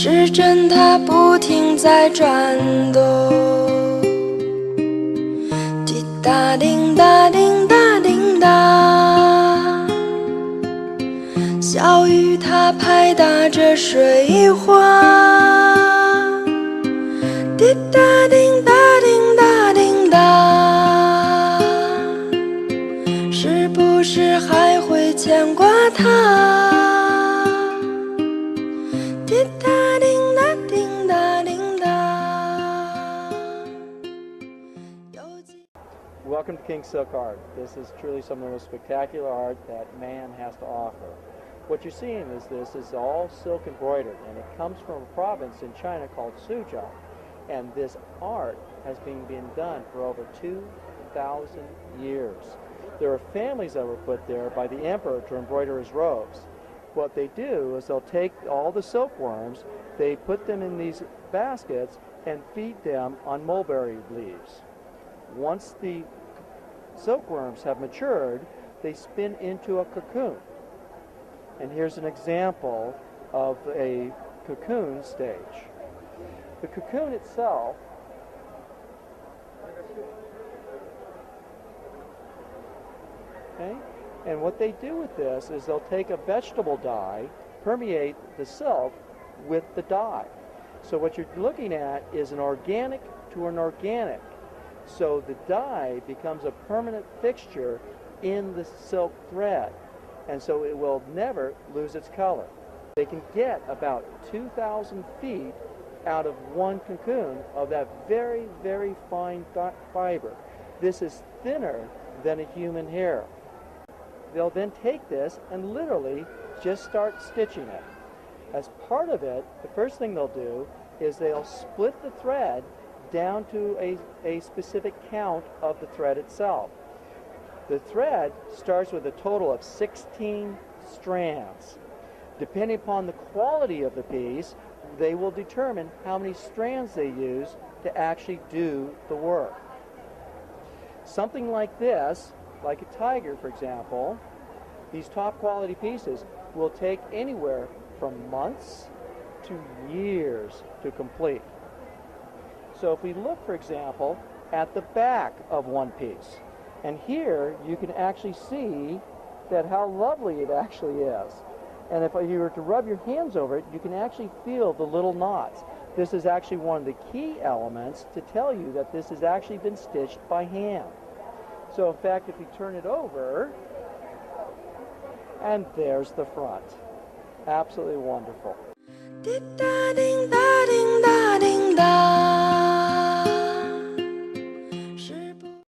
时针它不停在转动，滴答叮答叮答叮答，小雨它拍打着水花，滴答叮答叮答叮答，是不是还会牵挂它？滴答叮答叮答叮答。 Welcome to King Silk Art. This is truly some of the most spectacular art that man has to offer. What you're seeing is this is all silk embroidered, and it comes from a province in China called Suzhou. And this art has been done for over 2,000 years. There are families that were put there by the emperor to embroider his robes. What they do is they'll take all the silkworms, they put them in these baskets and feed them on mulberry leaves. Once the silkworms have matured, they spin into a cocoon. And here's an example of a cocoon stage. The cocoon itself and what they do with this is they'll take a vegetable dye, permeate the silk with the dye. So what you're looking at is an organic to an organic. So the dye becomes a permanent fixture in the silk thread, and so it will never lose its color. They can get about 2,000 feet out of one cocoon of that very, very fine fiber. This is thinner than a human hair. They'll then take this and literally just start stitching it. As part of it, the first thing they'll do is they'll split the thread down to a specific count of the thread itself. The thread starts with a total of 16 strands. Depending upon the quality of the piece, they will determine how many strands they use to actually do the work. Something like this, like a tiger for example, these top quality pieces will take anywhere from months to years to complete. So if we look, for example, at the back of one piece, and here you can actually see that how lovely it actually is. And if you were to rub your hands over it, you can actually feel the little knots. This is actually one of the key elements to tell you that this has actually been stitched by hand. So in fact, if you turn it over, and there's the front. Absolutely wonderful.